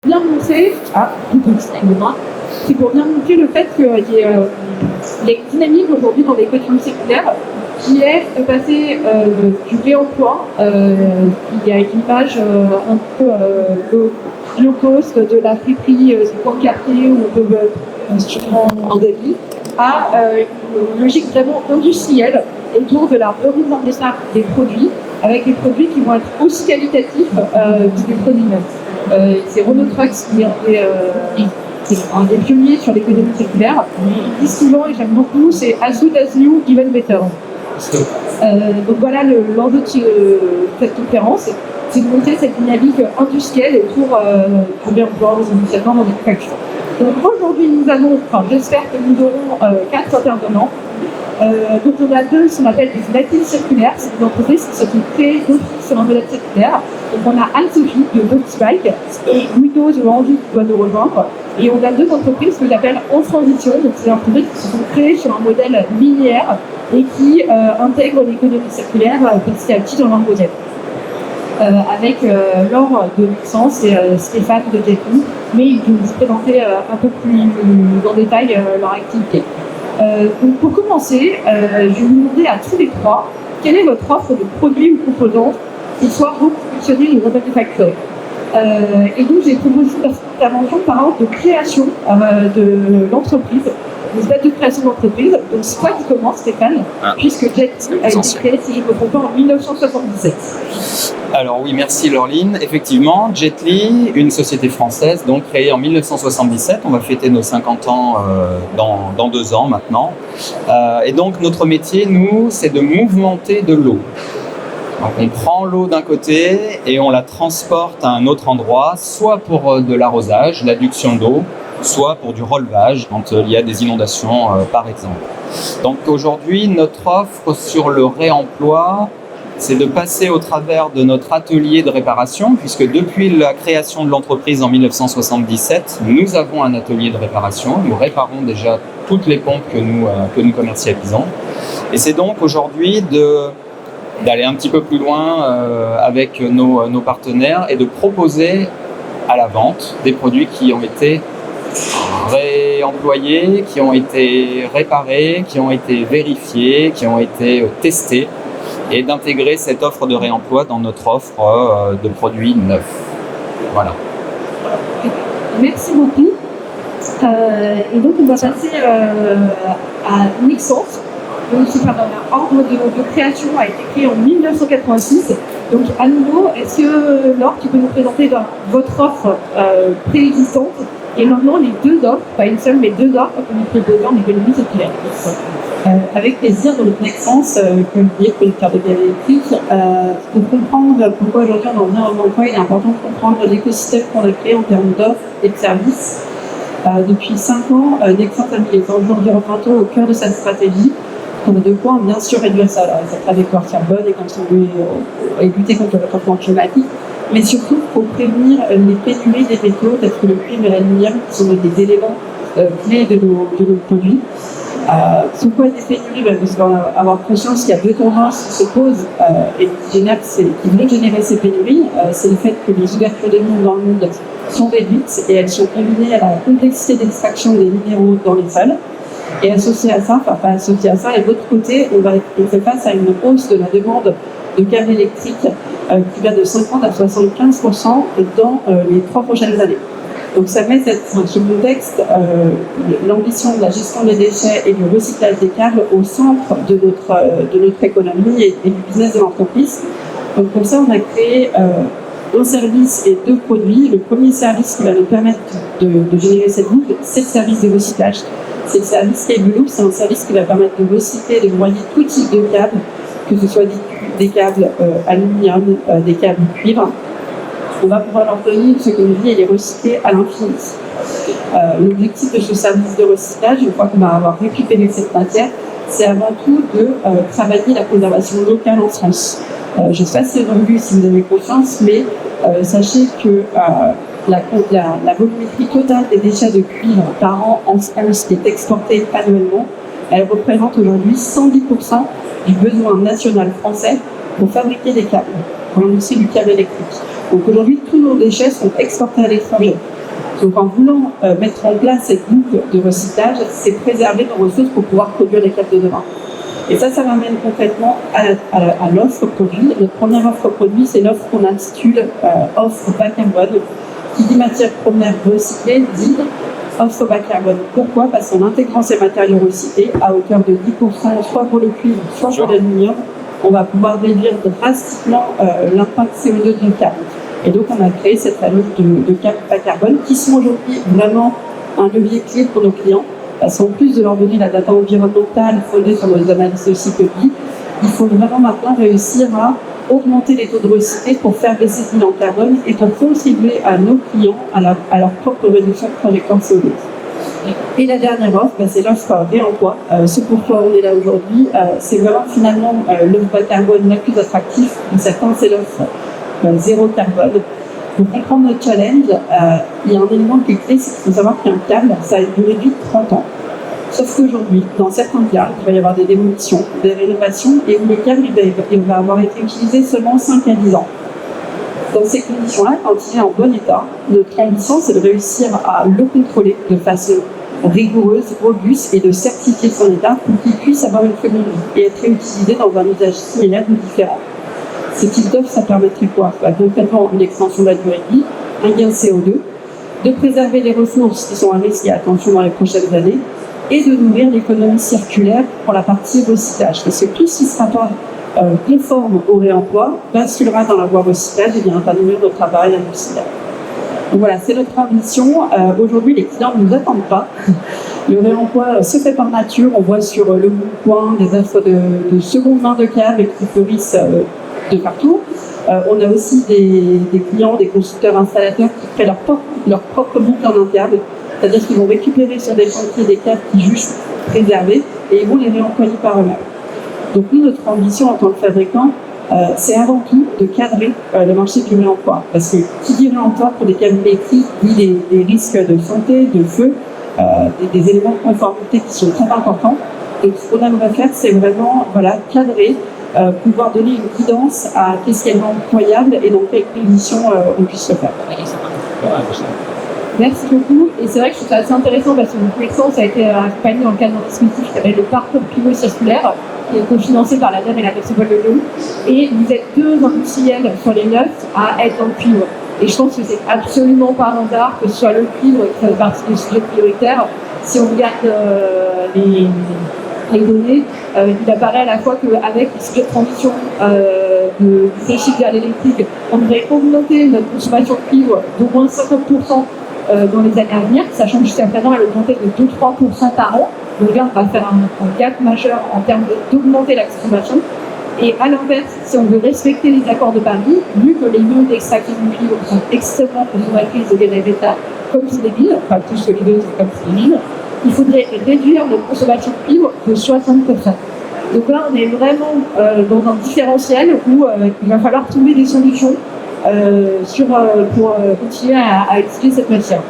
bien montrer, c'est pour bien montrer le fait qu'il y a les dynamiques aujourd'hui dans l'économie circulaire qui est de passer du réemploi, il y a une image un peu low cost de la friperie du coin de quartier où on peut en débit, à une logique vraiment industrielle autour de la revalorisation des produits, avec des produits qui vont être aussi qualitatifs que des produits neufs. C'est Renault Trucks qui est un des pionniers sur l'économie circulaire. Ils disent souvent, et j'aime beaucoup, c'est as good as new, even better. Donc voilà l'enjeu de cette conférence, c'est de montrer cette dynamique industrielle autour du réemploi des initiatives dans les factures. Donc aujourd'hui nous avons, j'espère que nous aurons 4 intervenants. Donc on a 2, ce qu'on appelle des natifs circulaires, c'est des entreprises qui se sont créées sur un modèle circulaire. Donc on a Anne-Sophie de Boxbike et Guido de Andy qui doit nous rejoindre. Et on a 2 entreprises que j'appelle en transition, donc c'est des entreprises qui se sont créées sur un modèle linéaire et qui intègrent l'économie circulaire petit à petit dans leur modèle. Avec Laure de Luxence et Stéphane de Jetly, mais ils vont vous présenter un peu plus en détail leur activité. Donc pour commencer, je vais vous demander à tous les 3 quelle est votre offre de produits ou composants qui soient reconditionnés ou remanufacturés. Et donc j'ai proposé une intervention par ordre de création de l'entreprise, des dates de création d'entreprise. Donc c'est toi qui commence, Stéphane, puisque Jetly a été créé, si je ne me trompe pas, en 1977. Alors oui, merci Laureline. Effectivement, Jetly, une société française, donc créée en 1977. On va fêter nos 50 ans dans 2 ans maintenant. Et donc notre métier, nous, c'est de mouvementer de l'eau. Donc on prend l'eau d'un côté et on la transporte à un autre endroit, soit pour de l'arrosage, l'adduction d'eau, soit pour du relevage quand il y a des inondations par exemple. Donc aujourd'hui, notre offre sur le réemploi, c'est de passer au travers de notre atelier de réparation, puisque depuis la création de l'entreprise en 1977, nous avons un atelier de réparation. Nous réparons déjà toutes les pompes que nous commercialisons. Et c'est donc aujourd'hui d'aller un petit peu plus loin avec nos partenaires et de proposer à la vente des produits qui ont été réemployés, qui ont été réparés, qui ont été vérifiés, qui ont été testés, et d'intégrer cette offre de réemploi dans notre offre de produits neufs. Voilà. Merci beaucoup. Et donc on va passer à Nexence. Donc c'est par ordre de création a été créé en 1986. Donc à nouveau, est-ce que Laure, tu peux nous présenter votre offre préexistante et maintenant les 2 offres, pas une seule mais 2 offres que nous proposons en économie circulaire. Avec plaisir, dans le Nexence, que le producteur de bière électrique, pour comprendre pourquoi aujourd'hui on en vient au emploi, il est important de comprendre l'écosystème qu'on a créé en termes d'offres et de services. Depuis 5 ans, Nexence a mis les enjeux environnementaux au cœur de sa stratégie. On a 2 points, bien sûr réduire sa trajectoire carbone et lutter contre le réchauffement climatique, mais surtout pour prévenir les pénuries des métaux tels que le cuivre et l'aluminium, qui sont des éléments clés de nos produits. Pourquoi des pénuries? Parce qu'on va avoir conscience qu'il y a 2 tendances qui se posent et qui vont générer ces pénuries. C'est le fait que les ouvertures des mines dans le monde sont réduites et elles sont combinées à la complexité d'extraction des minéraux dans les sols. Et associé à ça, et de l'autre côté, on fait face à une hausse de la demande de câbles électriques qui va de 50 à 75% dans les 3 prochaines années. Donc ça met ce contexte, l'ambition de la gestion des déchets et du recyclage des câbles au centre de notre économie et du business de l'entreprise. Donc pour ça, on a créé un service et 2 produits. Le premier service qui va nous permettre de générer cette boucle, c'est le service de recyclage. C'est le service Cable, c'est un service qui va permettre de recycler, de broyer tout type de câbles, que ce soit des câbles aluminium, des câbles cuivre. On va pouvoir leur donner ce que nous dit et les recycler à l'infini. L'objectif de ce service de recyclage, une fois qu'on va avoir récupéré cette matière, c'est avant tout de travailler la conservation locale en France. Je ne sais pas si c'est revu, si vous avez conscience, mais sachez que la volumétrie totale des déchets de cuivre par an en France qui est exportée annuellement, elle représente aujourd'hui 110% du besoin national français pour fabriquer des câbles, pour l'industrie du câble électrique. Donc aujourd'hui, tous nos déchets sont exportés à l'étranger. Donc en voulant mettre en place cette boucle de recyclage, c'est préserver nos ressources pour pouvoir produire les câbles de demain. Et ça m'amène concrètement à l'offre produit. Notre première offre produit, c'est l'offre qu'on intitule offre bas carbone, qui dit matières premières recyclées, dit offre bas carbone. Pourquoi? Parce qu'en intégrant ces matériaux recyclés à hauteur de 10%, soit pour le cuivre, soit pour l'aluminium, on va pouvoir réduire drastiquement l'impact CO2 de nos câbles. Et donc on a créé cette famille de câbles bas carbone qui sont aujourd'hui vraiment un levier clé pour nos clients. Parce qu'en plus de leur donner la data environnementale fondée sur nos analyses de cycle de vie, il faut vraiment maintenant réussir à augmenter les taux de recyclage pour faire baisser ce bilan carbone et pour contribuer à nos clients à leur propre réduction de trajectoire CO2. Et la dernière offre, c'est l'offre réemploi. Ce pourquoi on est là aujourd'hui, c'est vraiment finalement l'offre bas carbone la plus attractive. Pour certains, c'est l'offre zéro carbone. Pour comprendre notre challenge, il y a un élément qui est clé, c'est qu'il faut savoir qu'un câble, ça a une durée de vie de 30 ans. Sauf qu'aujourd'hui, dans certains cas, il va y avoir des démolitions, des rénovations, et où le câble il va avoir été utilisé seulement 5 à 10 ans. Dans ces conditions-là, quand il est en bon état, notre ambition, c'est de réussir à le contrôler de façon rigoureuse, robuste, et de certifier son état pour qu'il puisse avoir une seconde vie et être réutilisé dans un usage similaire ou différent. Ce type d'offre, ça permettrait quoi? Concrètement, une extension de la durée de vie, un gain de CO2, de préserver les ressources qui sont à risque et attention dans les prochaines années, et de nourrir l'économie circulaire pour la partie recyclage. Parce que tout ce qui sera pas conforme au réemploi basculera dans la voie recyclage et viendra nourrir notre appareil industriel. Donc voilà, c'est notre ambition. Aujourd'hui, les clients ne nous attendent pas. Le réemploi se fait par nature. On voit sur le Bon Coin des offres de seconde main de câbles qui fleurissent de partout. On a aussi des clients, des constructeurs installateurs qui créent leur propre boucle en interne. C'est-à-dire qu'ils vont récupérer sur des chantiers des câbles qui jugent préservés et ils vont les réemployer par eux-mêmes. Donc nous, notre ambition en tant que fabricant, c'est avant tout de cadrer le marché du réemploi. Parce que qui dit réemploi pour des câbles électriques dit des risques de santé, de feu, des éléments de conformité qui sont très importants. Et ce qu'on aimerait faire, c'est vraiment cadrer, pouvoir donner une guidance à qu'est-ce qui est employable et dans quelles conditions on puisse le faire. Merci beaucoup. Et c'est vrai que je trouve ça assez intéressant parce que votre Nexence a été accompagné dans le cadre d'un dispositif qui s'appelle le parcours pivot circulaire, qui est cofinancé par la DER et la métropole de Lyon. Et vous êtes 2 industriels sur les 9 à être dans le cuivre. Et je pense que c'est absolument par hasard que ce soit le cuivre qui fait partie des sujets prioritaires. Si on regarde les données, il apparaît à la fois qu'avec les sujets de transition du fossile vers l'électrique, on devrait augmenter notre consommation de cuivre d'au moins 50% dans les années à venir, sachant que jusqu'à présent, elle augmentait de 2-3% par an. Donc là, on va faire un gap majeur en termes d'augmenter la consommation. Et à l'inverse, si on veut respecter les accords de Paris, vu que les mines d'extraction du cuivre sont extrêmement consommatrices de gaz à effet de serre, comme c'est des mines, enfin tous les deux, c'est comme c'est des mines, il faudrait réduire notre consommation de cuivre de 60%. Donc là, on est vraiment dans un différentiel où il va falloir trouver des solutions pour continuer à utiliser cette matière.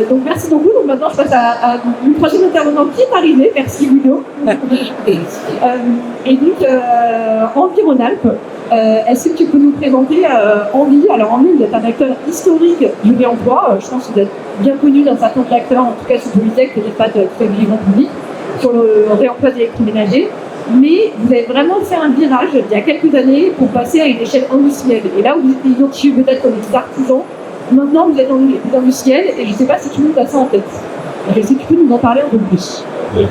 Donc merci beaucoup. Donc maintenant je passe à une prochaine intervenante qui est arrivée. Merci Guido. Et donc en Rhône-Alpes, est-ce que tu peux nous présenter Andy? Alors Andy, vous êtes un acteur historique du réemploi. Je pense que vous êtes bien connu d'un certain nombre d'acteurs, en tout cas sur Polytech, que j'ai pas de très vivant public, sur le réemploi des électroménagers. Mais vous avez vraiment fait un virage il y a quelques années pour passer à une échelle industrielle. Et là, vous étiez identifié peut-être comme des artisans. Maintenant, vous êtes dans l'industriel et je ne sais pas si tout le monde a ça en tête. Est-ce que tu peux nous en parler un peu plus? Oui.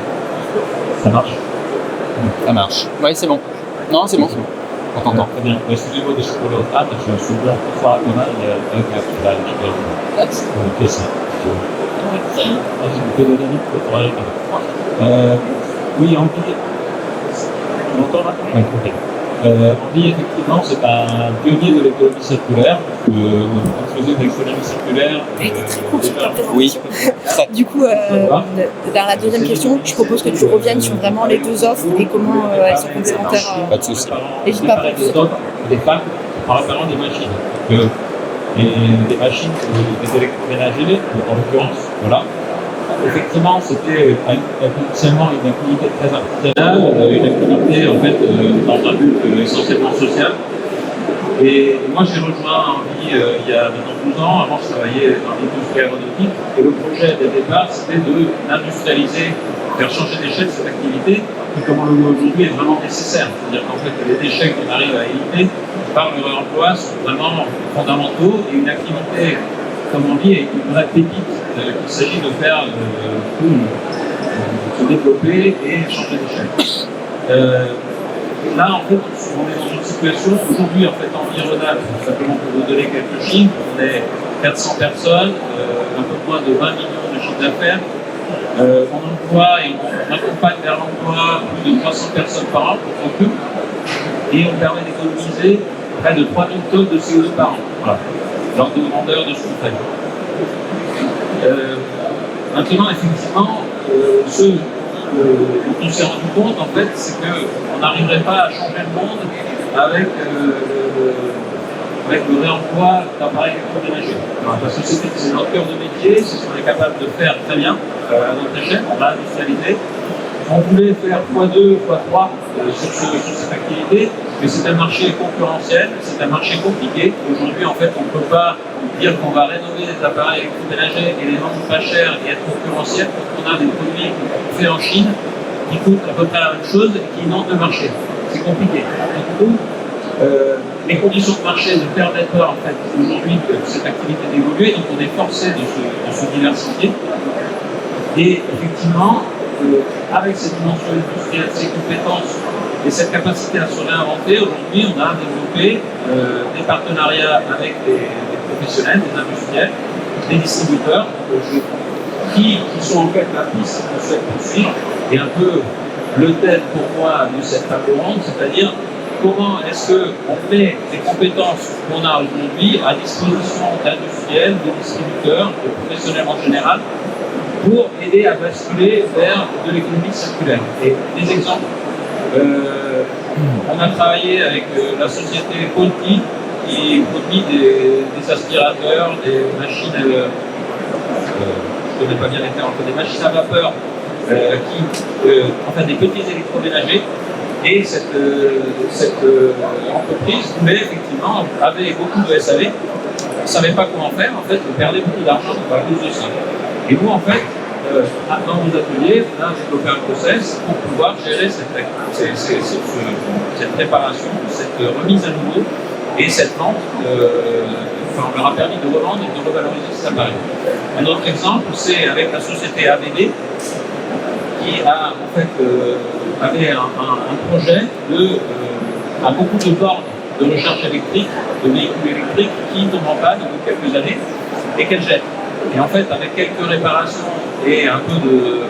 Ça marche? Ça marche. Oui, c'est bon. Non, c'est bon, c'est bon. On t'entend. Très bien. Excusez-moi de ce pour l'autre je suis bien pour faire un mal avec la oui, Andy. Tu m'entends là? Oui, ok. Andy, effectivement, c'est un pionnier de l'économie circulaire. On faisait de l'économie circulaire. Oui. Du coup, dans la deuxième question, je propose que tu reviennes sur vraiment les 2 offres et comment elles sont complémentaires. Pas de souci. N'hésite pas. Des femmes en réparant des machines. Et des machines, des électroménagers, en l'occurrence, voilà. Effectivement, c'était initialement une activité très artisanale, une activité en fait dans un but essentiellement social. Et moi, j'ai rejoint Envie il y a maintenant 12 ans. Avant, je travaillais dans l'industrie aéronautique. Et le projet dès le départ, c'était d'industrialiser, faire changer d'échelle cette activité qui, comme on le voit aujourd'hui, est vraiment nécessaire. C'est-à-dire qu'en fait, les déchets qu'on arrive à éviter par le réemploi sont vraiment fondamentaux. Et une activité, comme on dit, est une vraie pépite qu'il s'agit de faire se développer et changer d'échelle. Là, en fait, on est dans une situation, aujourd'hui, en fait, environnementale, simplement pour vous donner quelques chiffres, on est 400 personnes, un peu moins de 20 millions de chiffres d'affaires. On emploie et on accompagne vers l'emploi plus de 300 personnes par an pour tout, et on permet d'économiser près de 3000 tonnes de CO2 par an. Voilà, lors de grandeur de ce qu'on fait. Maintenant, effectivement, ce dont on s'est rendu compte, en fait, c'est qu'on n'arriverait pas à changer le monde avec le réemploi d'appareils électroménagers. Parce que c'est notre cœur de métier, c'est ce qu'on est capable de faire très bien à notre échelle, on l'a industrialisé. On voulait faire x2, x3 sur cette activité, mais c'est un marché concurrentiel, c'est un marché compliqué. Aujourd'hui, en fait, on ne peut pas dire qu'on va rénover des appareils électroménagers et les vendre pas cher et être concurrentiel quand on a des produits faits en Chine qui coûtent à peu près la même chose et qui n'ont de marché. C'est compliqué. Du coup, les conditions de marché ne permettent pas en fait aujourd'hui que cette activité d'évoluer, donc on est forcé de se diversifier. Et effectivement, avec cette dimension industrielle, ces compétences et cette capacité à se réinventer, aujourd'hui on a développé des partenariats avec des professionnels, des industriels, des distributeurs, qui sont en fait la piste qu'on souhaite poursuivre et un peu le thème pour moi de cette table ronde, c'est-à-dire comment est-ce qu'on met les compétences qu'on a aujourd'hui à disposition d'industriels, de distributeurs, de professionnels en général, pour aider à basculer vers de l'économie circulaire. Et des exemples, on a travaillé avec la société Conti qui produit des aspirateurs, des machines, je ne connais pas bien les termes, des machines à vapeur, enfin des petits électroménagers. Et cette entreprise voulait effectivement, avait beaucoup de SAV, ne savait pas comment faire, en fait, perdait beaucoup d'argent à cause de ça. Et nous, en fait, dans nos ateliers, on a développé un process pour pouvoir gérer cette préparation, cette remise à nouveau et cette vente. On leur a permis de revendre et de revaloriser ces appareils. Un autre exemple, c'est avec la société ABB, qui a en fait avait un projet à beaucoup de bornes de recherche électrique, de véhicules électriques qui tombent en panne au bout de quelques années et qu'elle jette. Et en fait, avec quelques réparations et un peu de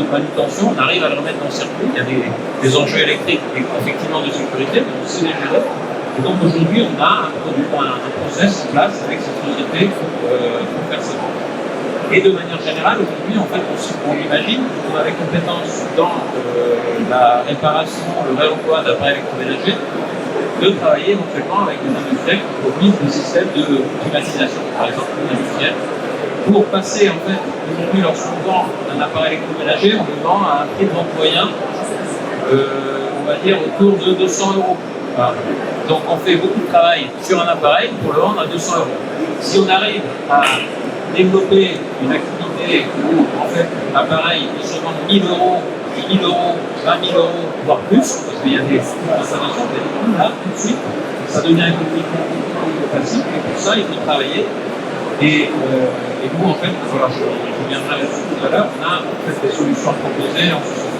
manutention, on arrive à le remettre dans le circuit. Il y a des enjeux électriques et effectivement de sécurité, mais on sait les gérer. Et donc aujourd'hui, on a un process en place avec cette société pour faire ça. Et de manière générale, aujourd'hui, en fait, on imagine qu'on a des compétences dans la réparation, le réemploi d'appareils électroménagers, de travailler éventuellement avec des industriels qui produisent des systèmes de climatisation, par exemple industriels, pour passer, en fait, aujourd'hui, lorsqu'on vend un appareil électroménager, on le vend à un prix de vente moyen, on va dire autour de 200 €. Voilà. Donc on fait beaucoup de travail sur un appareil pour le vendre à 200 €. Si on arrive à développer une activité où, en fait, l'appareil se vend 1 000 €, 10 000 €, 20 000 €, voire plus, parce qu'il y a des installations, mais là, tout de suite, ça devient économiquement plus facile, et pour ça, il faut travailler. Et nous, en fait, voilà, je reviendrai là-dessus tout à l'heure, on a en fait des solutions proposées en ce sens.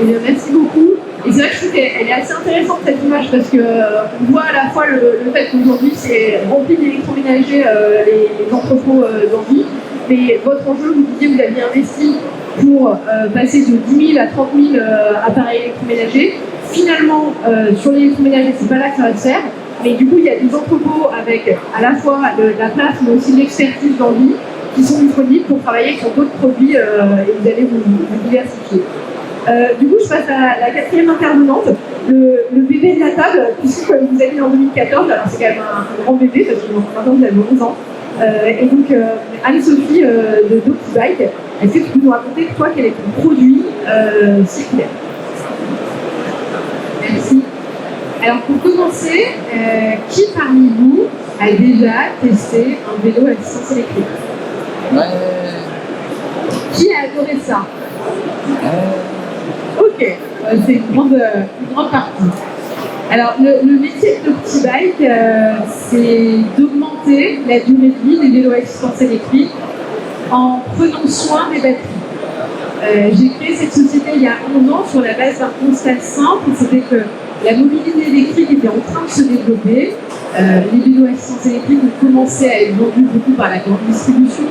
Eh bien, merci beaucoup. Et c'est vrai que je trouve qu'elle est assez intéressante cette image parce qu'on voit à la fois le fait qu'aujourd'hui c'est rempli d'électroménagers les entrepôts d'Envie, mais votre enjeu, vous disiez, vous aviez investi pour passer de 10 000 à 30 000 appareils électroménagers. Finalement, sur l'électroménager, c'est pas là que ça va se faire, mais du coup, il y a des entrepôts avec à la fois la place, mais aussi l'expertise d'Envie qui sont disponibles pour travailler sur d'autres produits et vous allez vous diversifier. Du coup, je passe à la quatrième intervenante, le bébé de la table, puisque vous avez mis en 2014, alors c'est quand même un grand bébé, parce que maintenant vous avez 11 ans. Et donc, Anne-Sophie de DocuBike, est-ce que tu peux nous raconter, toi, quel est ton produit circulaire? Merci. Alors pour commencer, qui parmi vous a déjà testé un vélo à assistance électrique? Qui a adoré ça? Ok, c'est une grande partie. Alors le métier de petit bike, c'est d'augmenter la durée de vie des vélos à assistance électrique en prenant soin des batteries. J'ai créé cette société il y a 11 ans sur la base d'un constat simple, c'était que la mobilité électrique était en train de se développer. Les vélos à assistance électrique ont commencé à être vendus beaucoup par la grande distribution,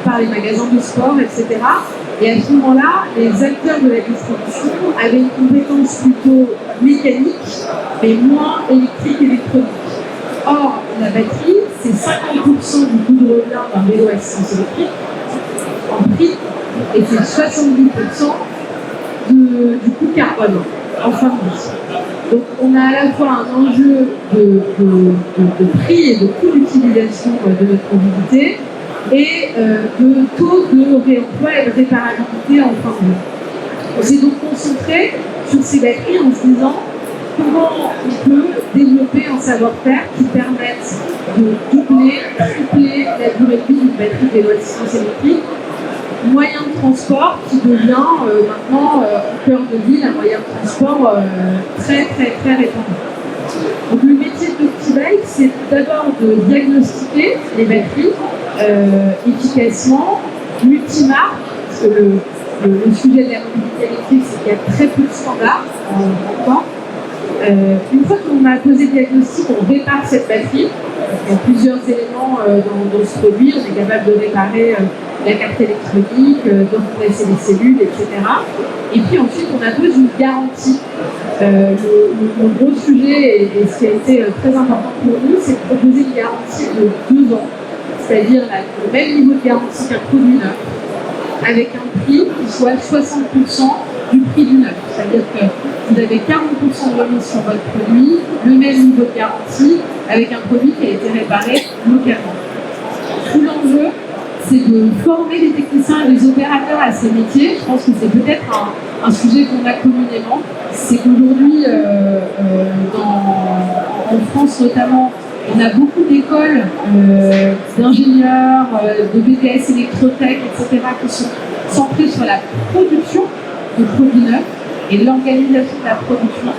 par les magasins de sport, etc. Et à ce moment-là, les acteurs de la distribution avaient une compétence plutôt mécanique, mais moins électrique-électronique. Or, la batterie, c'est 50% du coût de revient d'un vélo à assistance électrique en prix, et c'est 70% du coût carbone en fin de vie. Donc on a à la fois un enjeu de prix et de coût d'utilisation de notre mobilité et de taux de réemploi et de réparabilité en fin de vie. On s'est donc concentré sur ces batteries en se disant comment on peut développer un savoir-faire qui permette de doubler, tripler la durée de vie d'une batterie de vélo à assistance électrique, moyen de transport qui devient maintenant au cœur de ville un moyen de transport très répandu. Donc le métier de petit bike, c'est d'abord de diagnostiquer les batteries efficacement, multimarques, parce que le sujet de la mobilité électrique, c'est qu'il y a très peu de standards encore. Une fois qu'on a posé le diagnostic, on répare cette batterie. Il y a plusieurs éléments dans ce produit. On est capable de réparer la carte électronique, de remplacer les cellules, etc. Et puis ensuite, on impose une garantie. Le gros sujet et ce qui a été très important pour nous, c'est de proposer une garantie de 2 ans, c'est-à-dire le même niveau de garantie qu'un produit neuf, avec un prix qui soit 60% du prix du neuf. C'est-à-dire que vous avez 40% de remise sur votre produit, le même niveau de garantie, avec un produit qui a été réparé localement. Tout l'enjeu, c'est de former les techniciens et les opérateurs à ces métiers. Je pense que c'est peut-être un sujet qu'on a communément. C'est qu'aujourd'hui, en France notamment, on a beaucoup d'écoles d'ingénieurs, de BTS électrotech, etc., qui sont centrées sur la production de produits neufs et l'organisation de la production.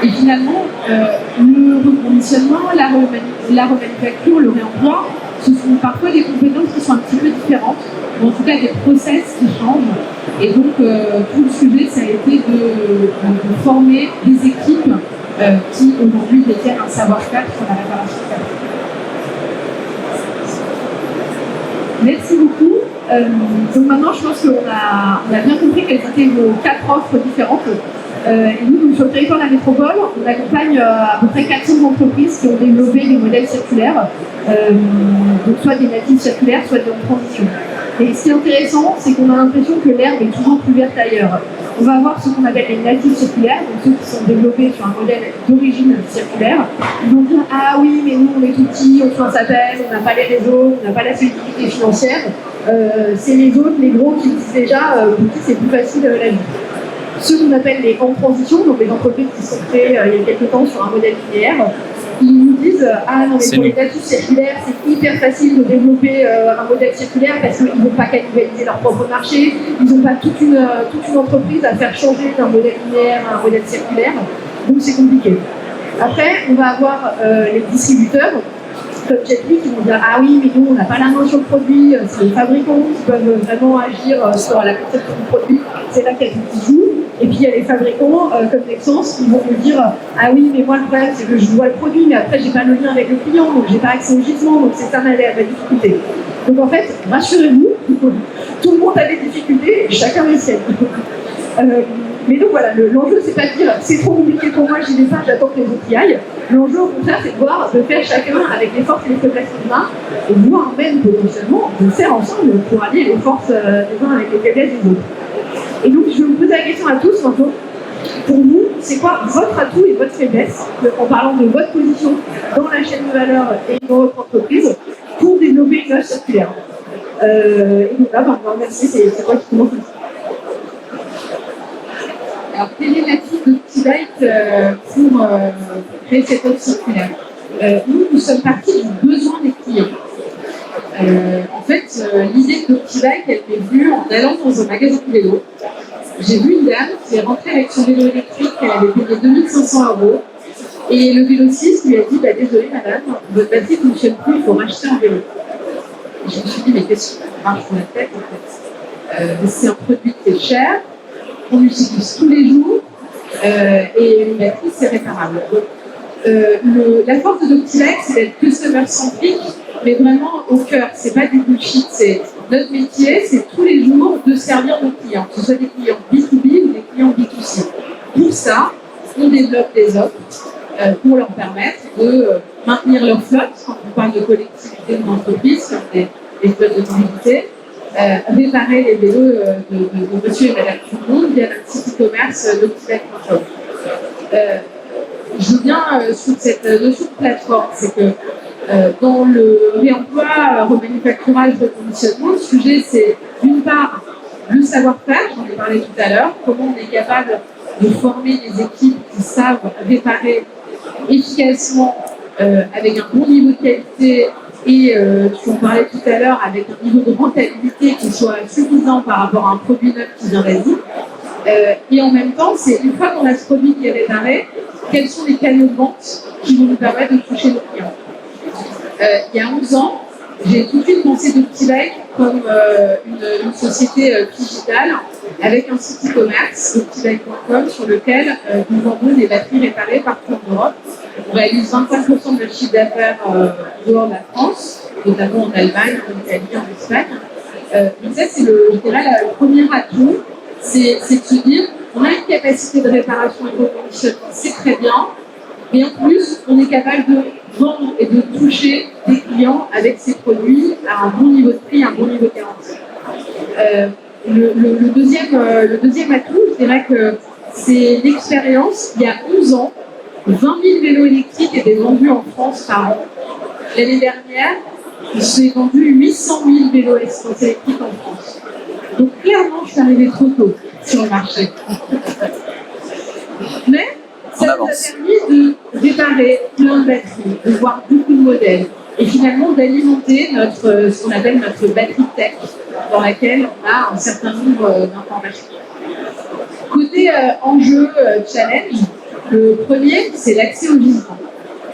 Et finalement, le reconditionnement, la remanufacture, le réemploi, ce sont parfois des compétences qui sont un petit peu différentes, ou en tout cas des process qui changent. Et donc, tout le sujet, ça a été de former des équipes qui, aujourd'hui, détiennent un savoir-faire sur la réparation de batteries. Merci beaucoup. Donc maintenant, je pense qu'on a bien compris quelles étaient nos 4 offres différentes. Et nous, sur le territoire de la métropole, on accompagne à peu près 400 entreprises qui ont développé des modèles circulaires, donc soit des natifs circulaires, soit des en transition. Et ce qui est intéressant, c'est qu'on a l'impression que l'herbe est toujours plus verte ailleurs. On va avoir ce qu'on appelle les natifs circulaires, donc ceux qui sont développés sur un modèle d'origine circulaire. Ils vont dire « Ah oui, mais nous, on est tout petits, on s'en s'appelle, on n'a pas les réseaux, on n'a pas la solidité financière. C'est les autres, les gros, qui disent déjà pour qui c'est plus facile la vie. » Ceux qu'on appelle les en transition, donc les entreprises qui sont créées il y a quelques temps sur un modèle linéaire, ils nous disent « Ah non, mais pour les natifs circulaires, c'est hyper facile de développer un modèle circulaire parce qu'ils ne vont pas cannibaliser leur propre marché, ils n'ont pas toute une entreprise à faire changer d'un modèle linéaire à un modèle circulaire, donc c'est compliqué. » Après, on va avoir les distributeurs, comme Jetly, qui vont dire « Ah oui, mais nous, on n'a pas la main sur le produit, c'est les fabricants qui peuvent vraiment agir sur la conception du produit, c'est là qu'il y a tout qui joue. » Et puis il y a les fabricants comme Nexence qui vont me dire « Ah oui, mais moi le problème c'est que je vois le produit, mais après j'ai pas le lien avec le client, donc j'ai pas accès au gisement, donc c'est ça ma difficulté. » Donc en fait, rassurez-vous, tout le monde a des difficultés, chacun les siennes. Mais donc voilà, l'enjeu c'est pas de dire c'est trop compliqué pour moi, j'y vais pas, j'attends que les autres y aillent. L'enjeu au contraire c'est de voir, de faire chacun avec les forces et les faiblesses qu'on a, et voir même potentiellement de faire ensemble pour allier les forces des uns avec les faiblesses des autres. Et donc je vais vous poser la question à tous maintenant. Pour vous, c'est quoi votre atout et votre faiblesse, en parlant de votre position dans la chaîne de valeur et dans votre entreprise, pour développer une offre circulaire. Et donc là, on va remercier, c'est quoi qui commence. Alors, quelle est l'attitude d'Optibike pour créer cette offre circulaire. Nous sommes partis du besoin des clients. En fait, l'idée d'Optibike, elle m'est venue en allant dans un magasin de vélo. J'ai vu une dame qui est rentrée avec son vélo électrique, elle avait payé 2500 €. Et le vélociste lui a dit désolé madame, votre batterie ne fonctionne plus, il faut racheter un vélo. Et je me suis dit mais qu'est-ce qui marche dans la tête en fait c'est un produit qui est cher, qu'on utilise tous les jours et une batterie c'est réparable. Donc, la force de Optibike, c'est d'être customer centric, mais vraiment au cœur. C'est pas du bullshit, c'est notre métier, c'est tous les jours de servir nos clients, que ce soit des clients B2B ou des clients B2C. Pour ça, on développe des offres pour leur permettre de maintenir leur flotte, quand on parle de collectivités ou d'entreprises, comme des flottes de mobilité, réparer les vélos de monsieur et madame tout le monde via un site e-commerce d'Optibike.com. Je viens sur cette notion de plateforme, c'est que dans le réemploi, remanufacturage, reconditionnement, le sujet c'est d'une part le savoir-faire, j'en ai parlé tout à l'heure, comment on est capable de former des équipes qui savent réparer efficacement avec un bon niveau de qualité et, tu en parlais tout à l'heure, avec un niveau de rentabilité qui soit suffisant par rapport à un produit neuf qui vient d'Asie. Et en même temps, c'est une fois qu'on a ce produit qui est réparé, quels sont les canaux de vente qui vont nous permettre de toucher nos clients. Il y a 11 ans, j'ai tout de suite pensé d'Optibike comme une société digitale avec un site e-commerce, optibike.com, sur lequel nous vendons des batteries réparées partout en Europe. On réalise 25% de notre chiffre d'affaires dehors de la France, notamment en Allemagne, en Italie, en Espagne. Donc ça, c'est le premier atout, c'est de se dire, on a une capacité de réparation et de reconditionnement, c'est très bien, mais en plus, on est capable de vendre et de toucher des clients avec ces produits à un bon niveau de prix, un bon niveau de garantie. Le deuxième atout, je dirais que c'est l'expérience. Il y a 11 ans, 20 000 vélos électriques étaient vendus en France par an. L'année dernière, il s'est vendu 800 000 vélos électriques en France. Donc clairement, je suis arrivée trop tôt sur le marché. Mais ça nous a permis de réparer plein de batteries, de voir beaucoup de modèles et finalement d'alimenter ce qu'on appelle notre batterie tech, dans laquelle on a un certain nombre d'informations. Côté enjeu challenge, le premier, c'est l'accès au gisement.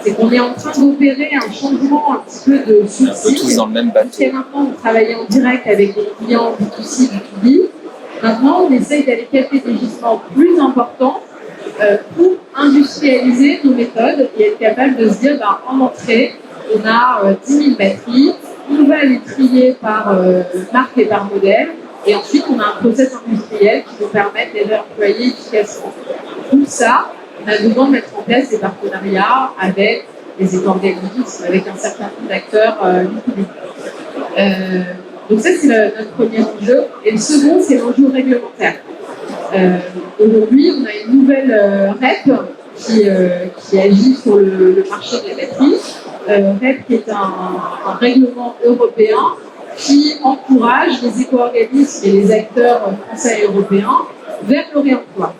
C'est qu'on est en train d'opérer un changement un petit peu de sourcing. Tous dans le même bateau. Jusqu'à maintenant, on travaillait en direct avec des clients B2C, B2B. Maintenant, on essaye d'aller capter des gisements plus importants pour industrialiser nos méthodes et être capable de se dire, en entrée, on a 10 000 batteries, on va les trier par marque et par modèle, et ensuite on a un process industriel qui nous permet de les réemployer efficacement. Pour ça, on a besoin de mettre en place des partenariats avec les éco-organismes, avec un certain nombre d'acteurs publics. Donc ça, c'est notre premier enjeu. Et le second, c'est l'enjeu réglementaire. Aujourd'hui, on a une nouvelle REP qui agit sur le marché des batteries. REP qui est un règlement européen qui encourage les éco-organismes et les acteurs français et européens vers le réemploi.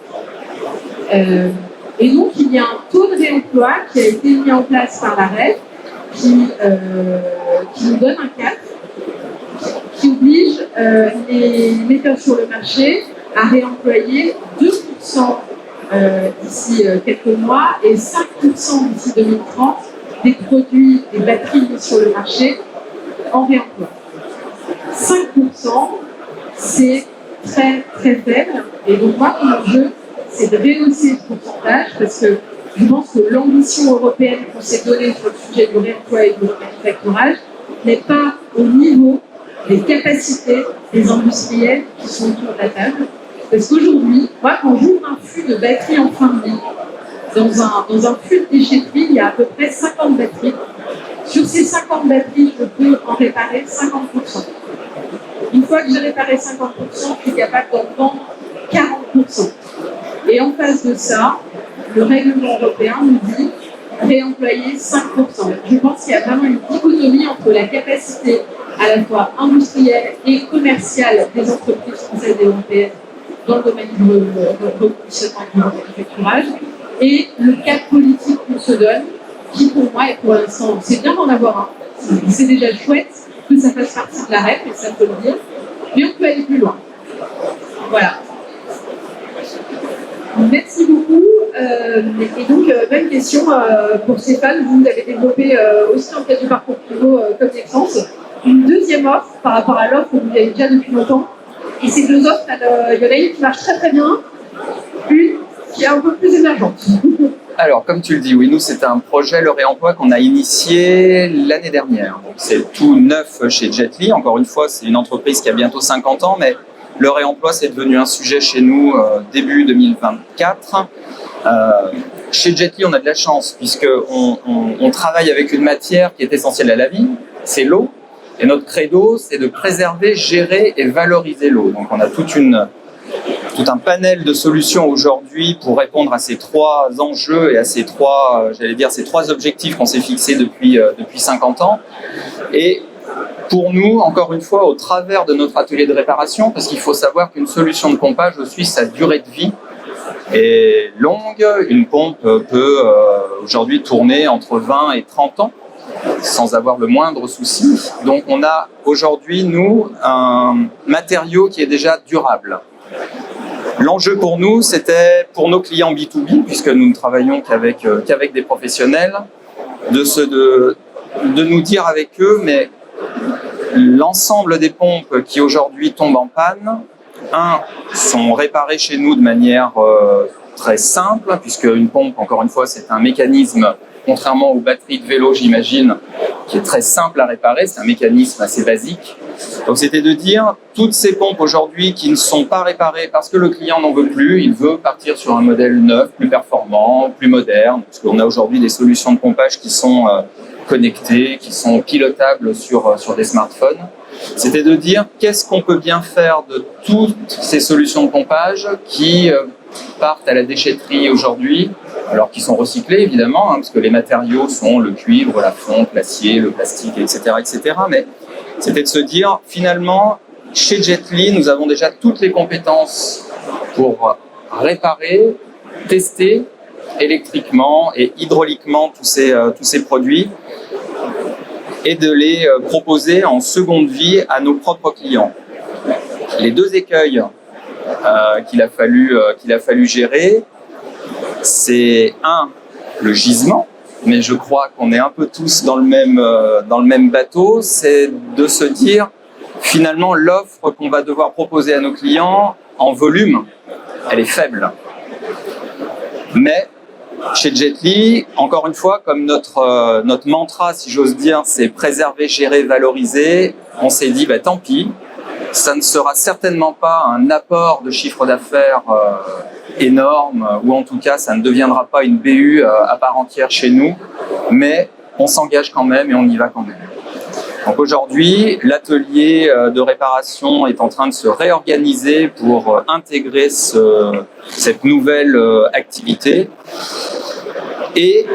Et donc, il y a un taux de réemploi qui a été mis en place par la REP qui nous donne un cadre qui oblige les metteurs sur le marché à réemployer 2% d'ici quelques mois et 5% d'ici 2030 des produits, des batteries mises sur le marché en réemploi. 5%, c'est très très faible. Et donc moi, mon enjeu, c'est de rehausser ce pourcentage parce que je pense que l'ambition européenne qu'on s'est donnée sur le sujet du réemploi et du remanufacturage n'est pas au niveau des capacités des industriels qui sont autour de la table. Parce qu'aujourd'hui, moi, quand j'ouvre un flux de batteries en fin de vie, dans un flux de déchetterie, il y a à peu près 50 batteries. Sur ces 50 batteries, je peux en réparer 50%. Une fois que j'ai réparé 50%, je suis capable d'en vendre 40%. Et en face de ça, le règlement européen nous dit réemployer 5%. Je pense qu'il y a vraiment une dichotomie entre la capacité à la fois industrielle et commerciale des entreprises françaises et européennes dans le domaine du reconditionnement et du manufacturage, et le cadre politique qu'on se donne, qui pour moi est pour l'instant, c'est bien d'en avoir un, c'est déjà chouette que ça fasse partie de la REP, et ça peut le dire, mais on peut aller plus loin. Voilà. Merci beaucoup. Et donc, même question pour Stéphane, vous avez développé aussi dans le cadre du parcours Pivo comme Nexence, une deuxième offre par rapport à l'offre que vous avez déjà depuis longtemps. Et ces deux offres, il y en a une qui marche très très bien, une qui est un peu plus émergente. Alors, comme tu le dis, oui, nous, c'est un projet, le réemploi, qu'on a initié l'année dernière. Donc, c'est tout neuf chez Jetly. Encore une fois, c'est une entreprise qui a bientôt 50 ans, mais le réemploi, c'est devenu un sujet chez nous début 2024. Chez Jetly, on a de la chance, puisqu'on travaille avec une matière qui est essentielle à la vie, c'est l'eau. Et notre credo, c'est de préserver, gérer et valoriser l'eau. Donc, on a tout un panel de solutions aujourd'hui pour répondre à ces trois enjeux et à ces trois objectifs qu'on s'est fixés depuis 50 ans. Et pour nous, encore une fois, au travers de notre atelier de réparation, parce qu'il faut savoir qu'une solution de pompage aussi, sa durée de vie est longue. Une pompe peut aujourd'hui tourner entre 20 et 30 ans sans avoir le moindre souci. Donc on a aujourd'hui, nous, un matériau qui est déjà durable. L'enjeu pour nous, c'était pour nos clients B2B, puisque nous ne travaillons qu'avec des professionnels, de nous dire avec eux, mais l'ensemble des pompes qui aujourd'hui tombent en panne, sont réparées chez nous de manière très simple, puisque une pompe, encore une fois, c'est un mécanisme, contrairement aux batteries de vélo, j'imagine, qui est très simple à réparer, c'est un mécanisme assez basique. Donc c'était de dire, toutes ces pompes aujourd'hui qui ne sont pas réparées parce que le client n'en veut plus, il veut partir sur un modèle neuf, plus performant, plus moderne, parce qu'on a aujourd'hui des solutions de pompage qui sont connectées, qui sont pilotables sur des smartphones. C'était de dire, qu'est-ce qu'on peut bien faire de toutes ces solutions de pompage qui partent à la déchetterie aujourd'hui, alors qu'ils sont recyclés évidemment, parce que les matériaux sont le cuivre, la fonte, l'acier, le plastique, etc., etc. Mais c'était de se dire, finalement, chez Jetly, nous avons déjà toutes les compétences pour réparer, tester électriquement et hydrauliquement tous ces produits et de les proposer en seconde vie à nos propres clients. Les deux écueils qu'il a fallu gérer, c'est le gisement, mais je crois qu'on est un peu tous dans le même bateau, c'est de se dire finalement l'offre qu'on va devoir proposer à nos clients en volume, elle est faible. Mais chez Jetly, encore une fois, comme notre mantra, si j'ose dire, c'est préserver, gérer, valoriser, on s'est dit tant pis, ça ne sera certainement pas un apport de chiffre d'affaires énorme, ou en tout cas ça ne deviendra pas une BU à part entière chez nous, mais on s'engage quand même et on y va quand même. Donc aujourd'hui, l'atelier de réparation est en train de se réorganiser pour intégrer cette nouvelle activité. Et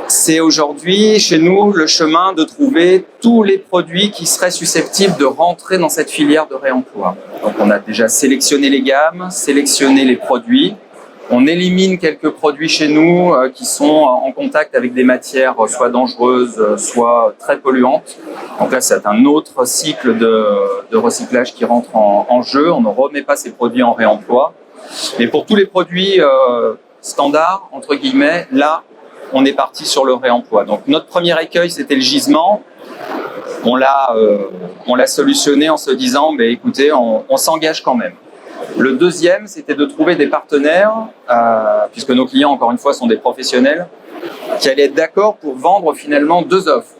c'est aujourd'hui, chez nous, le chemin de trouver tous les produits qui seraient susceptibles de rentrer dans cette filière de réemploi. Donc on a déjà sélectionné les gammes, sélectionné les produits. On élimine quelques produits chez nous qui sont en contact avec des matières soit dangereuses, soit très polluantes. Donc là, c'est un autre cycle de recyclage qui rentre en jeu. On ne remet pas ces produits en réemploi. Mais pour tous les produits standards, entre guillemets, là, on est parti sur le réemploi. Donc notre premier écueil, c'était le gisement. On l'a solutionné en se disant, écoutez, on s'engage quand même. Le deuxième, c'était de trouver des partenaires, puisque nos clients, encore une fois, sont des professionnels, qui allaient être d'accord pour vendre finalement deux offres.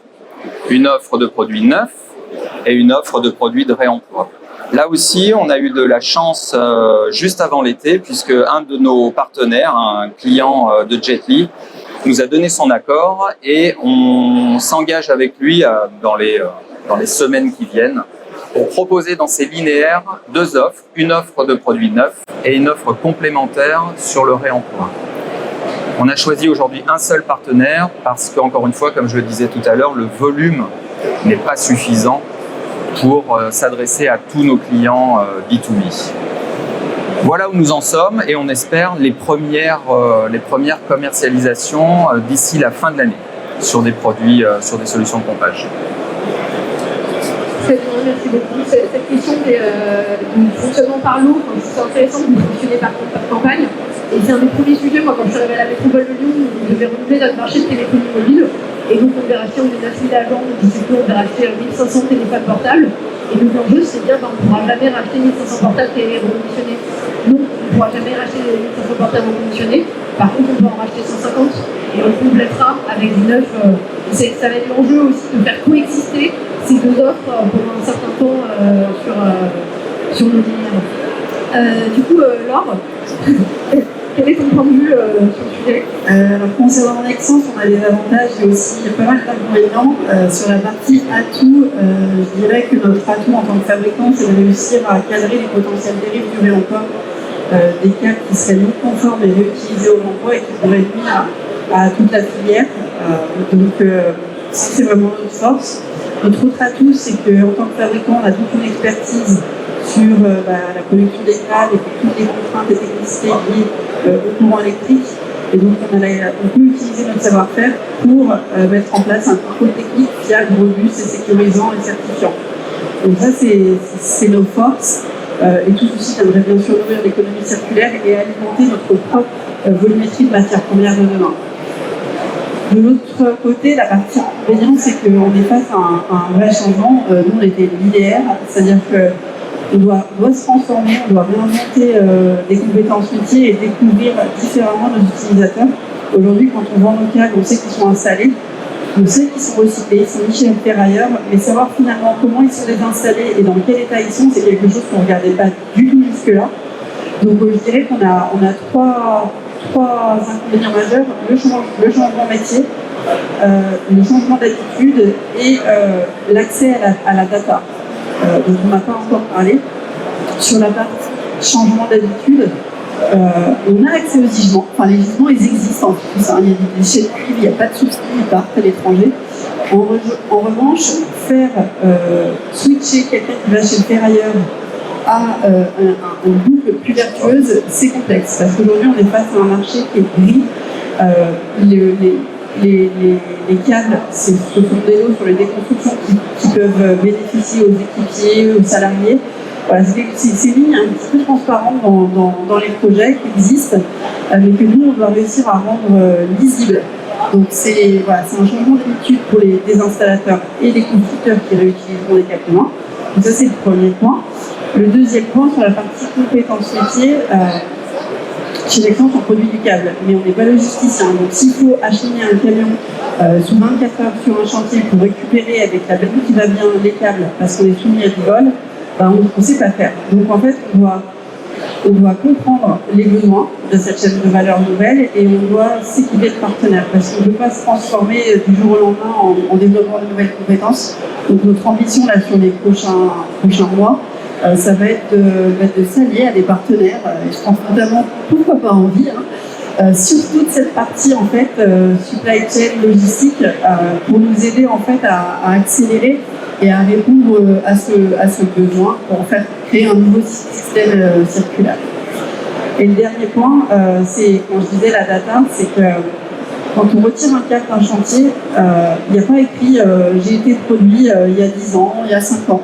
Une offre de produits neufs et une offre de produits de réemploi. Là aussi, on a eu de la chance juste avant l'été, puisque un de nos partenaires, un client de Jetly, nous a donné son accord et on s'engage avec lui dans les semaines qui viennent pour proposer dans ces linéaires deux offres, une offre de produits neufs et une offre complémentaire sur le réemploi. On a choisi aujourd'hui un seul partenaire parce qu'encore une fois, comme je le disais tout à l'heure, le volume n'est pas suffisant pour s'adresser à tous nos clients B2B. Voilà où nous en sommes et on espère les premières commercialisations d'ici la fin de l'année sur des produits, sur des solutions de pompage. Très bien, merci beaucoup. Cette question du fonctionnement par l'eau, c'est intéressant que vous fonctionnez par campagne. Et c'est un des premiers sujets, moi, quand je suis arrivée à la métropole de Lyon, on devait renouveler notre marché de téléphonie mobile. Et donc, on devait racheter, on est 9 000 agents, donc d'ici peu, on devait racheter 1500 téléphones portables. Et donc, l'enjeu, c'est bien, on ne pourra jamais racheter 1500 portables reconditionnés. Non, on ne pourra jamais racheter 1500 portables reconditionnés. Par contre, on peut en racheter 150 et on complétera avec du neuf. Ça va être l'enjeu aussi de faire coexister ces deux offres pendant un certain temps sur nos lignes. Du coup, Laure, quel est ton point de vue sur le sujet? Alors, concernant Nexens, on a des avantages et aussi pas mal d'inconvénients. Sur la partie atout, je dirais que notre atout en tant que fabricant, c'est de réussir à cadrer les potentielles dérives du réemploi des câbles qui seraient non conformes et réutilisés au réemploi et qui pourraient nuire à toute la filière. Donc, c'est vraiment notre force. Notre autre atout, c'est qu'en tant que fabricant, on a toute une expertise sur la production des câbles et toutes les contraintes et technicités liées au courant électrique. Et donc, on peut utiliser notre savoir-faire pour mettre en place un contrôle technique fiable, robuste et sécurisant et certifiant. Donc ça, c'est nos forces. Et tout ceci viendrait bien sûr nourrir l'économie circulaire et alimenter notre propre volumétrie de matières premières de demain. De l'autre côté, la partie inconvénient, c'est qu'on est face à un vrai changement. Nous, on était linéaire, c'est-à-dire qu'on doit se transformer, on doit réinventer des compétences métiers et découvrir différemment nos utilisateurs. Aujourd'hui, quand on vend nos câbles, on sait qu'ils sont installés, on sait qu'ils sont recyclés, ils sont nichés ailleurs, mais savoir finalement comment ils sont désinstallés et dans quel état ils sont, c'est quelque chose qu'on ne regardait pas du tout jusque-là. Donc je dirais qu'on a trois inconvénients majeurs: le changement métier, le changement d'attitude et l'accès à la data. Donc on n'a pas encore parlé. Sur la partie changement d'habitude, on a accès aux gisements. Enfin, les gisements, ils existent en plus. Il y a des déchets de cuivre, il n'y a pas de souci, ils partent à l'étranger. En revanche, faire switcher quelqu'un qui va chez le ferrailleur à une boucle plus vertueuse, c'est complexe. Parce qu'aujourd'hui, on est face à un marché qui est gris. Les câbles, ce sont des lots sur les déconstructions qui peuvent bénéficier aux équipiers, aux salariés. Voilà, c'est une ligne un petit peu transparente dans les projets qui existent, mais que nous, on doit réussir à rendre lisible. Donc c'est un changement d'habitude pour les installateurs et les constructeurs qui réutiliseront les câbles communs. Donc ça, c'est le premier point. Le deuxième point, sur la partie compétences métiers, chez Nexens, on produit du câble, mais on n'est pas logisticien. Donc s'il faut acheminer un camion sous 24 heures sur un chantier pour récupérer avec la belle qui va bien les câbles parce qu'on est soumis à du vol, on ne sait pas faire. Donc en fait, on doit comprendre les besoins de cette chaîne de valeur nouvelle et on doit s'équiper de partenaires parce qu'on ne peut pas se transformer du jour au lendemain en développant de nouvelles compétences. Donc notre ambition là sur les prochains mois, ça va être de s'allier à des partenaires. Et je pense notamment, pourquoi pas en vie, sur toute cette partie en fait supply chain logistique pour nous aider en fait à accélérer et à répondre à ce besoin pour en fait créer un nouveau système circulaire. Et le dernier point, c'est quand je disais la data, c'est que quand on retire un câble d'un chantier, il n'y a pas écrit j'ai été produit il y a 10 ans, il y a 5 ans.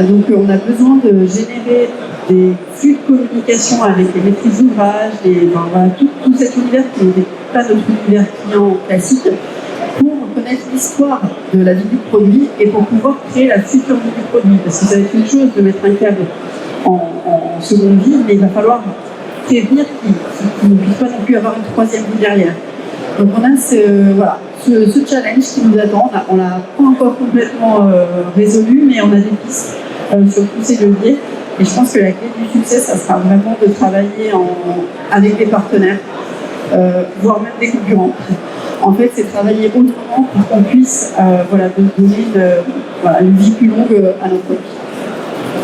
Donc on a besoin de générer des flux de communication avec les maîtrises d'ouvrage, tout cet univers qui n'est pas notre univers client classique, pour connaître l'histoire de la vie du produit et pour pouvoir créer la future vie du produit. Parce que ça va être une chose de mettre un câble en seconde vie, mais il va falloir prévenir qu'il ne puisse pas non plus avoir une troisième vie derrière. Donc on a ce challenge qui nous attend. On ne l'a pas encore complètement résolu, mais on a des pistes sur tous ces leviers. Et je pense que la clé du succès, ça sera vraiment de travailler avec des partenaires, voire même des concurrents. En fait, c'est travailler autrement pour qu'on puisse donner une vie plus longue à notre produit.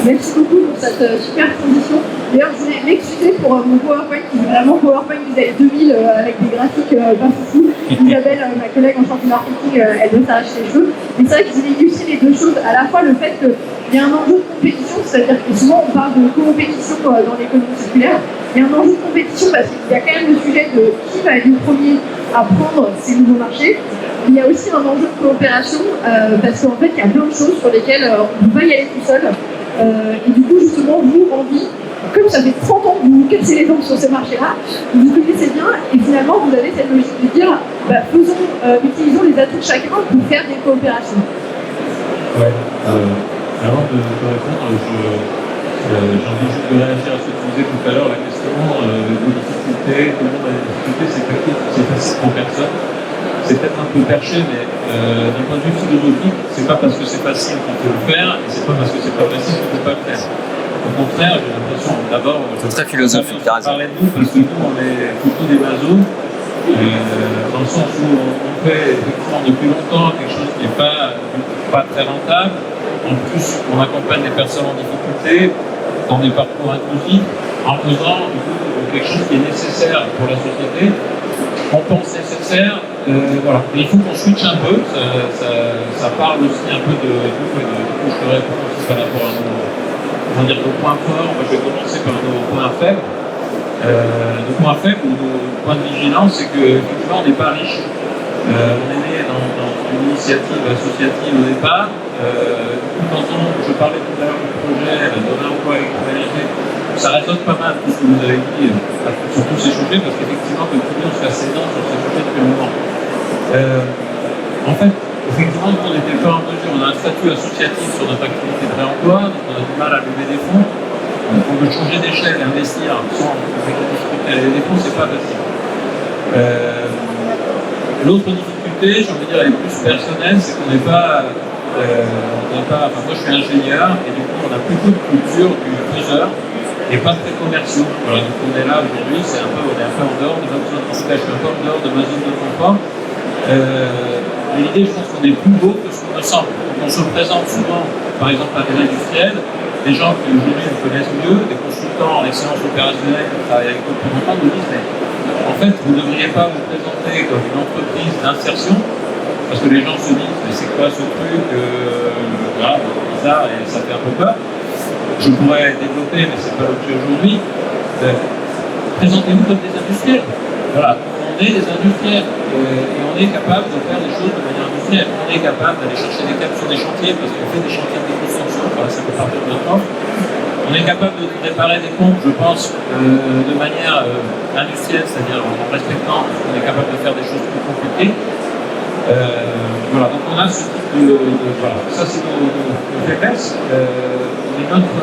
Merci beaucoup pour cette super transition. D'ailleurs, je voulais m'excuser pour mon PowerPoint, qui est vraiment PowerPoint des années 2000 avec des graphiques pas fous. Isabelle, ma collègue en charge du marketing, elle doit s'arracher les cheveux. Mais c'est vrai que je voulais illustrer les deux choses, à la fois le fait que il y a un enjeu de compétition, c'est-à-dire que souvent on parle de compétition dans l'économie circulaire. Il y a un enjeu de compétition parce qu'il y a quand même le sujet de qui va être le premier à prendre ces nouveaux marchés. Il y a aussi un enjeu de coopération parce qu'en fait il y a plein de choses sur lesquelles on ne peut pas y aller tout seul. Et du coup justement vous envie, comme ça fait 30 ans que vous cassez les dents sur ce marché-là, vous connaissez bien et finalement vous avez cette logique de dire utilisons les atouts de chacun pour faire des coopérations. Ouais. Avant de répondre, j'ai envie juste de réagir à ce que tu disais tout à l'heure, la question des difficultés, tout le monde a des difficultés, c'est facile pour personne. C'est peut-être un peu perché, mais d'un point de vue philosophique, c'est pas parce que c'est facile qu'on peut le faire, et c'est pas parce que c'est pas facile qu'on peut pas le faire. Au contraire, j'ai l'impression, d'abord, c'est très philosophique, t'as raison. Parler de nous, parce que nous, on est plutôt des masos, dans le sens où on fait effectivement depuis longtemps quelque chose qui n'est pas très rentable. En plus, on accompagne les personnes en difficulté dans des parcours inclusifs en faisant du coup, quelque chose qui est nécessaire pour la société. On pense nécessaire, voilà. Mais il faut qu'on switche un peu, ça parle aussi un peu du coup, je te réponds aussi par rapport à nos points forts. Moi, je vais commencer par nos points faibles. Nos points faibles ou nos points de vigilance, c'est qu'effectivement, on n'est pas riche. On est né dans une initiative associative au départ. Quand je parlais tout à l'heure du projet de l'emploi électroménager, ça résonne pas mal tout ce que vous avez dit sur tous ces sujets, parce qu'effectivement, le public se casse les dents sur ces sujets depuis longtemps. En fait, effectivement, nous, on n'était pas en mesure. On a un statut associatif sur notre activité de réemploi, donc on a du mal à lever des fonds. On veut changer d'échelle et investir sans avec des difficultés à lever des fonds, c'est pas facile. L'autre difficulté, j'ai envie de dire, elle est plus personnelle, c'est qu'on n'est pas. Enfin, moi, je suis ingénieur et du coup, on a plutôt de culture du faiseur et pas très commerciaux. Voilà, donc on est là aujourd'hui, on est un peu en dehors de notre zone. En tout cas, je suis un peu en dehors de ma zone de confort. L'idée, je pense qu'on est plus beau que ce qu'on me semble. Donc, on se présente souvent, par exemple, à des industriels, des gens qui aujourd'hui nous connaissent mieux, des consultants en excellence opérationnelle qui travaillent avec nous depuis longtemps, nous disent mais en fait, vous ne devriez pas vous présenter comme une entreprise d'insertion, parce que les gens se disent mais c'est quoi ce truc voilà, bizarre et ça fait un peu peur. Je pourrais développer, mais c'est pas l'objet aujourd'hui. Présentez-vous comme des industriels. Voilà, on est des industriels et on est capable de faire des choses de manière industrielle. On est capable d'aller chercher des câbles sur des chantiers parce qu'on fait des chantiers de construction. Voilà, ça peut partir de notre offre. On est capable de réparer des pompes, je pense, de manière industrielle, c'est-à-dire en respectant, on est capable de faire des choses plus compliquées. Voilà, donc on a ce type voilà, ça c'est nos faiblesses. Et notre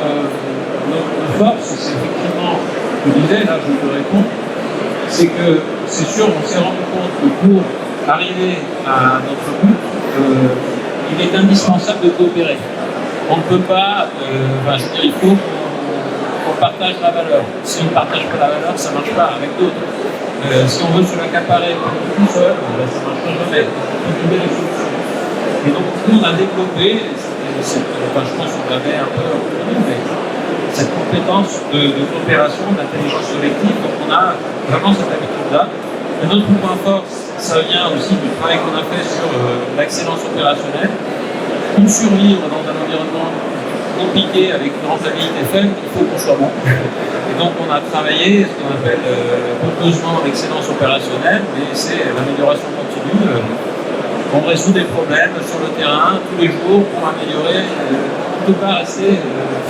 force, c'est effectivement, je disais, là je te réponds, c'est que c'est sûr, on s'est rendu compte que pour arriver à notre but, il est indispensable de coopérer. On ne peut pas, je veux dire, il faut qu'on partage la valeur. Si on ne partage pas la valeur, ça ne marche pas avec d'autres. Si on veut se l'accaparer tout seul, ça ne marchera jamais. On peut trouver des solutions. Et donc, nous, on a développé, je pense qu'on avait un peu reconnu, mais cette compétence de coopération, d'intelligence collective, donc on a vraiment cette habitude-là. Un autre point fort, ça vient aussi du travail qu'on a fait sur l'excellence opérationnelle. Pour survivre dans un environnement compliqué avec une rentabilité faible, il faut qu'on soit bon. Et donc on a travaillé ce qu'on appelle pompeusement l'excellence opérationnelle, mais c'est l'amélioration continue. On résout des problèmes sur le terrain tous les jours pour améliorer. On ne peut pas rester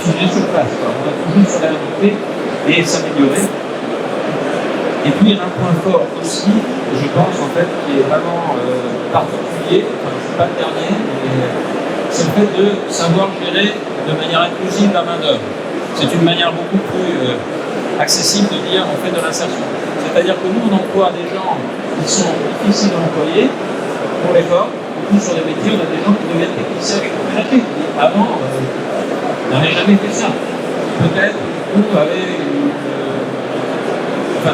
figé sur place. On doit toujours se réinventer et s'améliorer. Et puis un point fort aussi, je pense en fait, qui est vraiment particulier, enfin c'est pas le dernier, mais c'est le fait de savoir gérer de manière inclusive la main-d'œuvre. C'est une manière beaucoup plus accessible de dire on fait de l'insertion. C'est-à-dire que nous on emploie des gens qui sont difficiles à employer pour l'effort. Beaucoup sur les métiers, on a des gens qui deviennent techniciens électroménagers. Avant, on n'avait jamais fait ça. Peut-être qu'on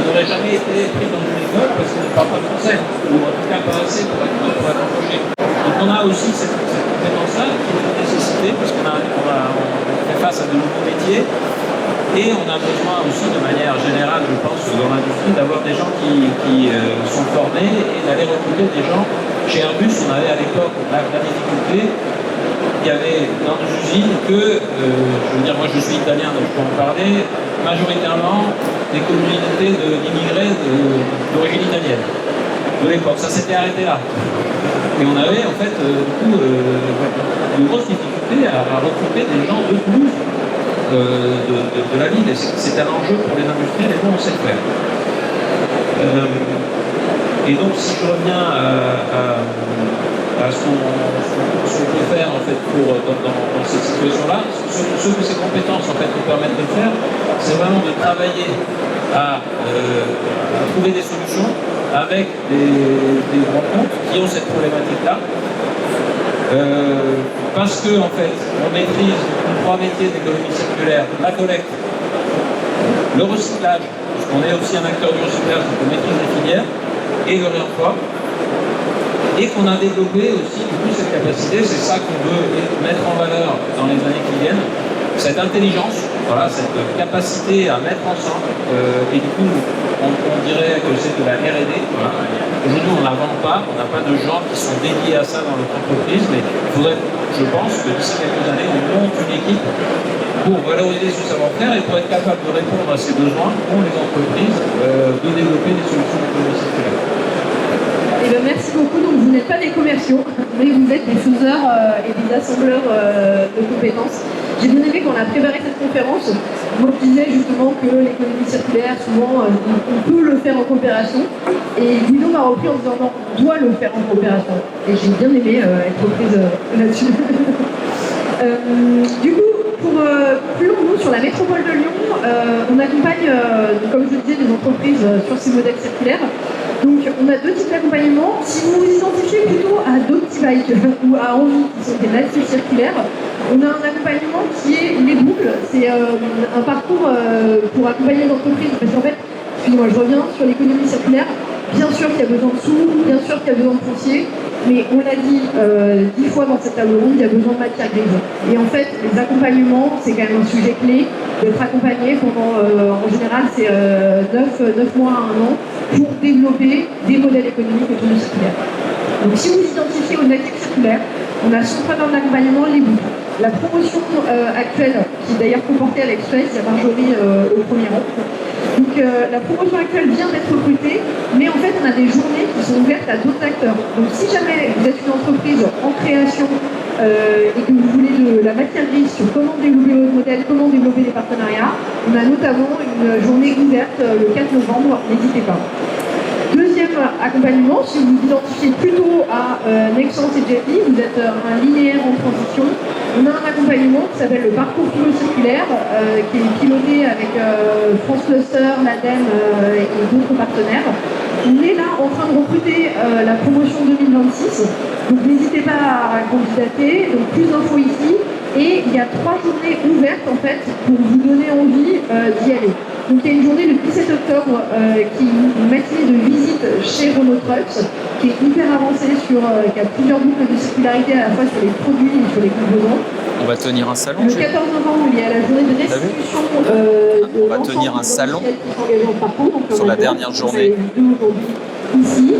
n'aurait jamais été pris dans une école parce qu'on ne parle pas français, ou en tout cas pas assez pour être embauché. Donc on a aussi cette compétence-là qui est une nécessité parce qu'on fait face à de nouveaux métiers et on a besoin aussi de manière générale, je pense, dans l'industrie, d'avoir des gens qui sont formés et d'aller recruter des gens. Chez Airbus, on avait à l'époque la difficulté il y avait dans nos usines que, je veux dire, moi je suis italien donc je peux en parler, majoritairement des communautés d'immigrés d'origine italienne de l'époque. Ça s'était arrêté là. Et on avait en fait une grosse difficulté à recruter des gens de Toulouse, de la ville. Et c'est un enjeu pour les industriels et nous on sait le faire. Et donc si je reviens à ce qu'on peut faire en fait dans cette situation-là, ce que ces compétences en fait nous permettent de faire, c'est vraiment de travailler à trouver des solutions avec des grands comptes qui ont cette problématique-là. Parce que en fait, on maîtrise les 3 métiers d'économie circulaire, la collecte, le recyclage, puisqu'on est aussi un acteur du recyclage, donc on maîtrise les filières, et le réemploi, et qu'on a développé aussi du coup cette capacité, c'est ça qu'on veut mettre en valeur dans les années qui viennent, cette intelligence, voilà, cette capacité à mettre ensemble, et du coup on dirait que c'est de la R&D. Voilà. Aujourd'hui on ne la vend pas, on n'a pas de gens qui sont dédiés à ça dans notre entreprise, mais il faudrait, je pense, que d'ici quelques années on monte une équipe pour valoriser ce savoir-faire et pour être capable de répondre à ces besoins pour les entreprises, de développer des solutions d'économie circulaire. Eh bien, merci beaucoup. Donc, vous n'êtes pas des commerciaux, mais vous êtes des faiseurs et des assembleurs de compétences. J'ai bien aimé quand on a préparé cette conférence. Moi, je disais justement que l'économie circulaire, souvent, on peut le faire en coopération. Et Guido m'a repris en disant non, on doit le faire en coopération. Et j'ai bien aimé être reprise là-dessus. Du coup, pour plus long, nous, sur la métropole de Lyon, on accompagne, comme je le disais, des entreprises sur ces modèles circulaires. Donc, on a 2 types d'accompagnement. Si vous vous identifiez plutôt à DoctiBike ou à Envie, qui sont des natifs circulaires, on a un accompagnement qui est les boucles. C'est un parcours pour accompagner l'entreprise. Parce qu'en fait, excusez-moi, je reviens sur l'économie circulaire. Bien sûr qu'il y a besoin de sous, bien sûr qu'il y a besoin de foncier, mais on l'a dit 10 fois dans cette table ronde, il y a besoin de matière grise. Et en fait, les accompagnements, c'est quand même un sujet clé d'être accompagné pendant, en général, c'est 9 mois à 1 an pour développer des modèles économiques autour du circulaire. Donc si vous vous identifiez aux natifs circulaires, on a son programme d'accompagnement, les boucles. La promotion actuelle, qui est d'ailleurs comportée avec Suez, il y a Marjorie au premier rang. Donc la promotion actuelle vient d'être recrutée, mais en fait on a des journées qui sont ouvertes à d'autres acteurs. Donc si jamais vous êtes une entreprise en création et que vous voulez de la matière grise sur comment développer votre modèle, comment développer les partenariats, on a notamment une journée ouverte le 4 novembre, n'hésitez pas. Deuxième accompagnement, si vous vous identifiez plutôt à Nexans et Jetly, vous êtes un linéaire en transition, on a un accompagnement qui s'appelle le parcours philo-circulaire, qui est piloté avec France Cluster, l'ADEME et d'autres partenaires. On est là en train de recruter la promotion 2026, donc n'hésitez pas à candidater, donc plus d'infos ici. Et il y a 3 journées ouvertes en fait pour vous donner envie d'y aller. Donc il y a une journée le 17 octobre qui est une matinée de visite chez Renault Trucks qui est hyper avancée qui a plusieurs boucles de circularité à la fois sur les produits et sur les composants. On va tenir un salon. Le 14 novembre, il y a la journée de restitution on va tenir un salon sur la dernière journée. Ici.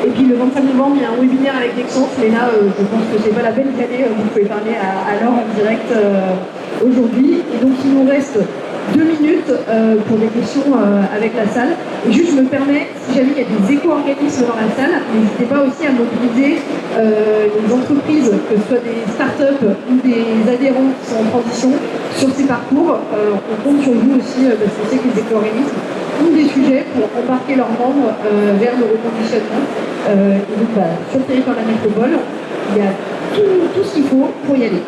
Et puis le 25 novembre, il y a un webinaire avec Nexans, mais là, je pense que c'est pas la peine d'y aller. Vous pouvez parler à Laure en direct aujourd'hui. Et donc, il nous reste 2 minutes pour des questions avec la salle. Et juste, je me permets, si jamais il y a des éco-organismes dans la salle, n'hésitez pas aussi à mobiliser les entreprises, que ce soit des startups ou des adhérents qui sont en transition sur ces parcours. On compte sur vous aussi, parce qu'on sait que les éco-organismes ont des sujets pour embarquer leurs membres vers le reconditionnement. Et donc, sur le territoire de la métropole, il y a tout ce qu'il faut pour y aller.